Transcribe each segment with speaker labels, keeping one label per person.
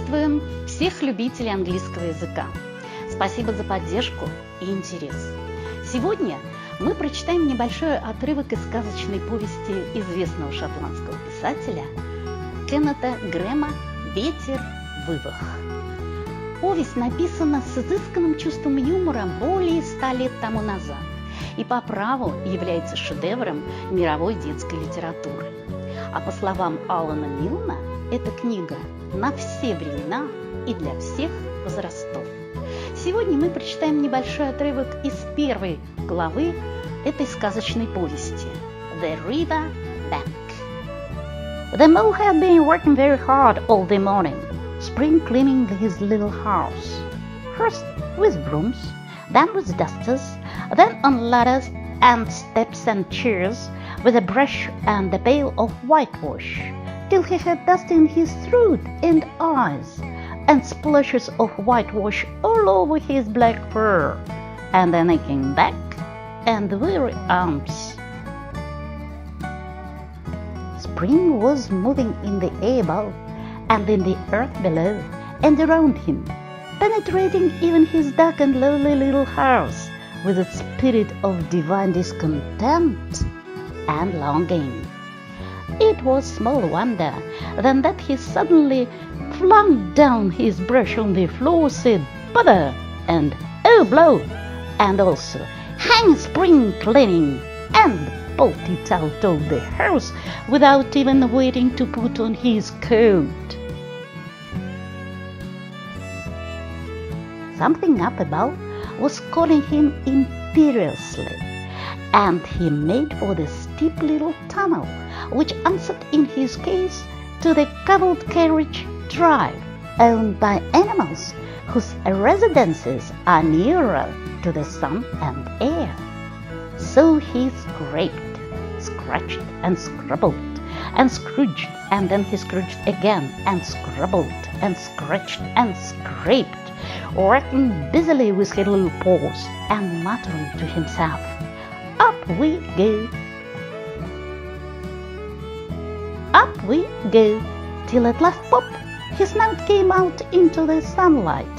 Speaker 1: Приветствуем всех любителей английского языка. Спасибо за поддержку и интерес. Сегодня мы прочитаем небольшой отрывок из сказочной повести известного шотландского писателя Кеннета Грэма «Ветер вывах». Повесть написана с изысканным чувством юмора более 100 лет тому назад и по праву является шедевром мировой детской литературы. А по словам Алана Милна, эта книга на все времена и для всех возрастов. Сегодня мы прочитаем небольшой отрывок из первой главы этой сказочной повести «The River Bank». The mole had been working very hard all the morning, spring cleaning his little house. First with brooms, then with dusters, then on ladders and steps and chairs, with a brush and a pail of whitewash, till he had dust in his throat and eyes, and splashes of whitewash all over his black fur, and an aching back and weary arms. Spring was moving in the air above, and in the earth below, and around him, penetrating even his dark and lonely little house with its spirit of divine discontent and longing. It was small wonder then that he suddenly flung down his brush on the floor, said "Bother!" and "Oh, blow!" and also "Hang spring cleaning!" and bolted out of the house without even waiting to put on his coat. Something up above was calling him imperiously, and he made for the steep little tunnel which answered in his case to the cobbled carriage drive owned by animals whose residences are nearer to the sun and air. So he scraped, scratched and scrabbled and scrooged, and then he scrooged again and scrabbled and scratched and scraped, working busily with his little paws and muttering to himself, "Up we go, up we go," till at last pop, his snout came out into the sunlight,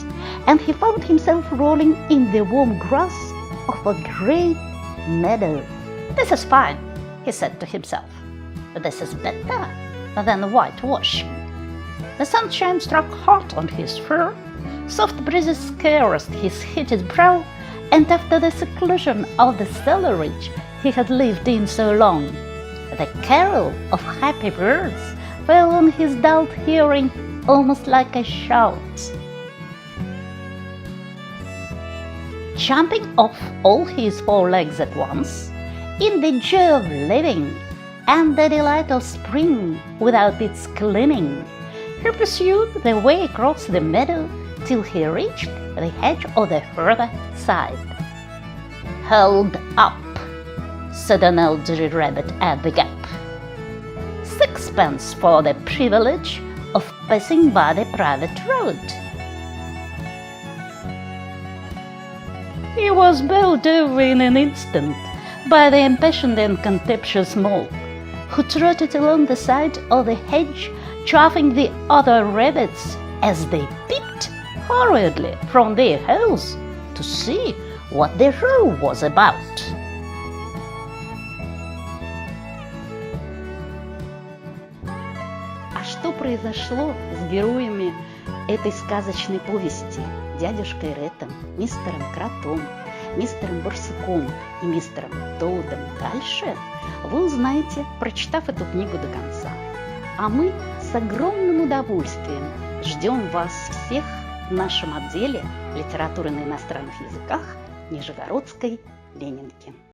Speaker 1: and he found himself rolling in the warm grass of a great meadow. "This is fine," he said to himself. "This is better than whitewashing." The sunshine struck hot on his fur, soft breezes caressed his heated brow, and after the seclusion of the cellarage he had lived in so long, the carol of happy birds fell on his dulled hearing almost like a shout. Jumping off all his 4 legs at once, in the joy of living and the delight of spring without its cleaning, he pursued the way across the meadow till he reached the hedge of the further side. "Hold up," said an elderly rabbit at the gap. "Sixpence for the privilege of passing by the private road." He was bowled over in an instant by the impatient and contemptuous mole, who trotted along the side of the hedge, chaffing the other rabbits as they peeped hurriedly from their holes to see what the row was about. А что произошло с героями этой сказочной повести, дядюшкой Рэтом, мистером Кротом, мистером Барсуком и мистером Тоудом дальше, вы узнаете, прочитав эту книгу до конца. А мы с огромным удовольствием ждем вас всех в нашем отделе литературы на иностранных языках Нижегородской Ленинки.